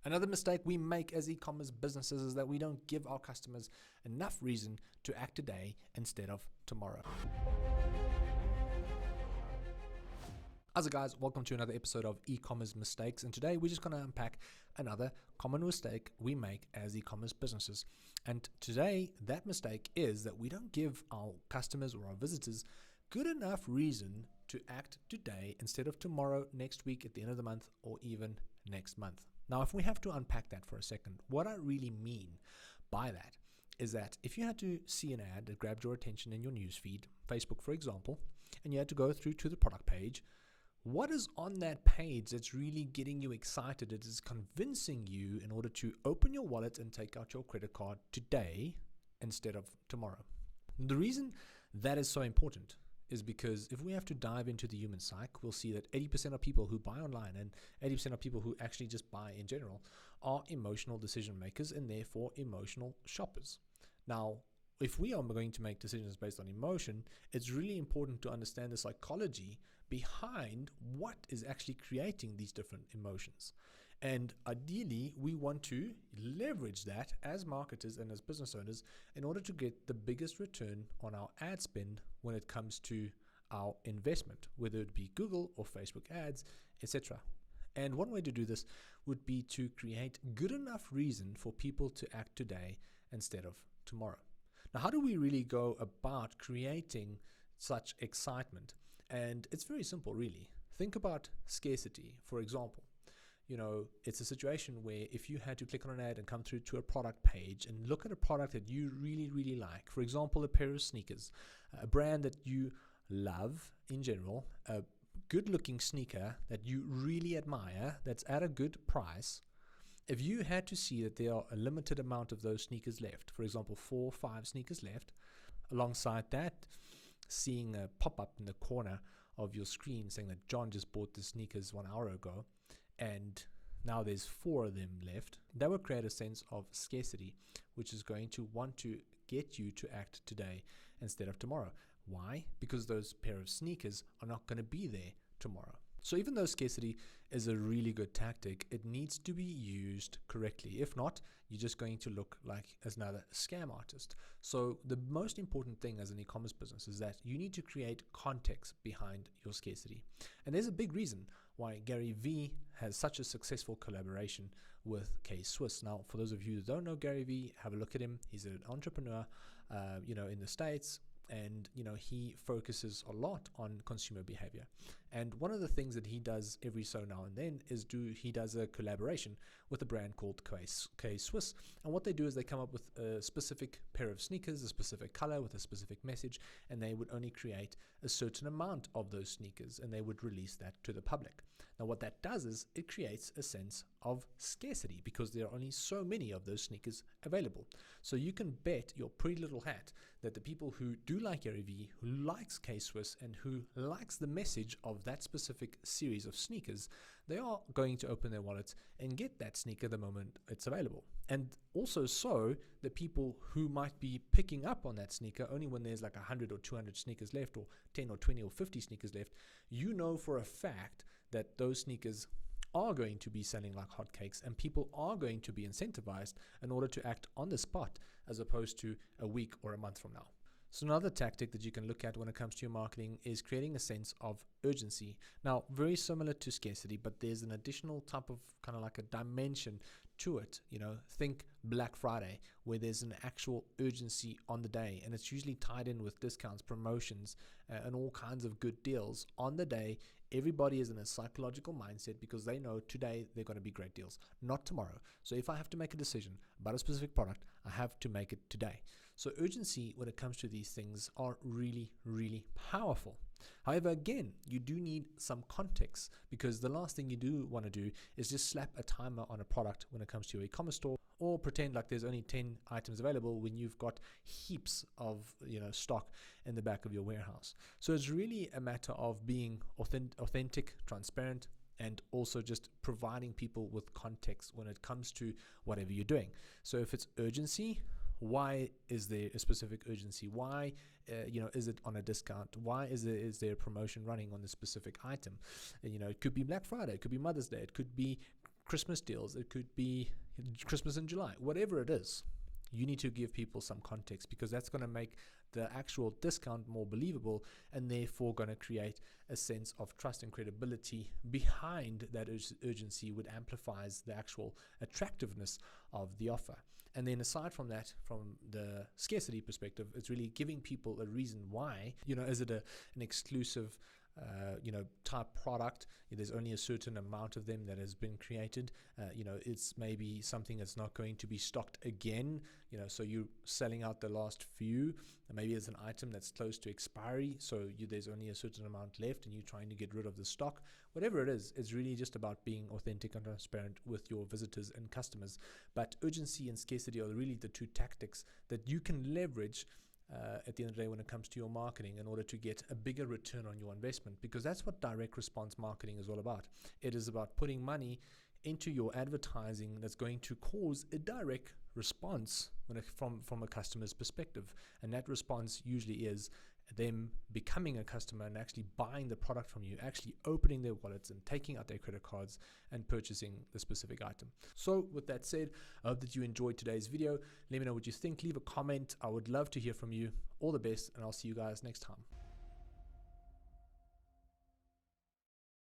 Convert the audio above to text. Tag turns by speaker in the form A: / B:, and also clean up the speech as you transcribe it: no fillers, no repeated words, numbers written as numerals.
A: Another mistake we make as e-commerce businesses is that we don't give our customers enough reason to act today instead of tomorrow. How's it, guys? Welcome to another episode of e-commerce mistakes, and today we're just going to unpack another common mistake we make as e-commerce businesses. And today that mistake is that we don't give our customers or our visitors good enough reason to act today instead of tomorrow, next week, at the end of the month, or even next month. Now, if we have to unpack that for a second, what I really mean by that is that if you had to see an ad that grabbed your attention in your newsfeed, Facebook for example, and you had to go through to the product page, what is on that page that's really getting you excited, that is convincing you in order to open your wallet and take out your credit card today instead of tomorrow? The reason that is so important is because if we have to dive into the human psyche, we'll see that 80% of people who buy online and 80% of people who actually just buy in general are emotional decision makers and therefore emotional shoppers. Now, if we are going to make decisions based on emotion, it's really important to understand the psychology behind what is actually creating these different emotions. And ideally, we want to leverage that as marketers and as business owners in order to get the biggest return on our ad spend when it comes to our investment, whether it be Google or Facebook ads, etc. And one way to do this would be to create good enough reason for people to act today instead of tomorrow. Now, how do we really go about creating such excitement? And it's very simple, really. Think about scarcity, for example. It's a situation where if you had to click on an ad and come through to a product page and look at a product that you really, really like, for example, a pair of sneakers, a brand that you love in general, a good-looking sneaker that you really admire, that's at a good price. If you had to see that there are a limited amount of those sneakers left, for example, 4 or 5 sneakers left, alongside that, seeing a pop-up in the corner of your screen saying that John just bought the sneakers 1 hour ago, and now there's 4 of them left, that will create a sense of scarcity, which is going to want to get you to act today instead of tomorrow. Why? Because those pair of sneakers are not going to be there tomorrow. So even though scarcity is a really good tactic, it needs to be used correctly. If not, you're just going to look like as another scam artist. So the most important thing as an e-commerce business is that you need to create context behind your scarcity. And there's a big reason why Gary Vee has such a successful collaboration with K-Swiss. Now, for those of you who don't know Gary Vee, have a look at him. He's an entrepreneur, in the States. And, he focuses a lot on consumer behavior. And one of the things that he does every so now and then is he does a collaboration with a brand called K-Swiss. And what they do is they come up with a specific pair of sneakers, a specific color with a specific message, and they would only create a certain amount of those sneakers and they would release that to the public. Now, what that does is it creates a sense of scarcity because there are only so many of those sneakers available. So you can bet your pretty little hat that the people who do like Gary Vee, who likes K-Swiss, and who likes the message of that specific series of sneakers, they are going to open their wallets and get that sneaker the moment it's available. And also so, the people who might be picking up on that sneaker only when there's like 100 or 200 sneakers left, or 10 or 20 or 50 sneakers left, for a fact that those sneakers are going to be selling like hotcakes, and people are going to be incentivized in order to act on the spot as opposed to a week or a month from now. So another tactic that you can look at when it comes to your marketing is creating a sense of urgency. Now, very similar to scarcity, but there's an additional type of kind of like a dimension to it. Think Black Friday, where there's an actual urgency on the day, and it's usually tied in with discounts, promotions, and all kinds of good deals on the day. Everybody is in a psychological mindset because they know today they're going to be great deals, not tomorrow. So if I have to make a decision about a specific product, I have to make it today. So urgency when it comes to these things are really, really powerful. However, again, you do need some context, because the last thing you do want to do is just slap a timer on a product when it comes to your e-commerce store, or pretend like there's only 10 items available when you've got heaps of stock in the back of your warehouse. So it's really a matter of being authentic, transparent, and also just providing people with context when it comes to whatever you're doing. So if it's urgency, why is there a specific urgency? Why is it on a discount? Why is there a promotion running on this specific item? It could be Black Friday, it could be Mother's Day, it could be Christmas deals, it could be Christmas in July, whatever it is. You need to give people some context, because that's going to make the actual discount more believable, and therefore going to create a sense of trust and credibility behind that urgency, which amplifies the actual attractiveness of the offer. And then aside from that, from the scarcity perspective, it's really giving people a reason why. Is it an exclusive type product? There's only a certain amount of them that has been created. It's maybe something that's not going to be stocked again. So you're selling out the last few. Maybe it's an item that's close to expiry, so there's only a certain amount left, and you're trying to get rid of the stock. Whatever it is, it's really just about being authentic and transparent with your visitors and customers. But urgency and scarcity are really the two tactics that you can leverage at the end of the day when it comes to your marketing, in order to get a bigger return on your investment, because that's what direct response marketing is all about. It is about putting money into your advertising that's going to cause a direct response from a customer's perspective, and that response usually is them becoming a customer and actually buying the product from you, actually opening their wallets and taking out their credit cards and purchasing the specific item. So with that said, I hope that you enjoyed today's video. Let me know what you think. Leave a comment. I would love to hear from you. All the best, and I'll see you guys next time.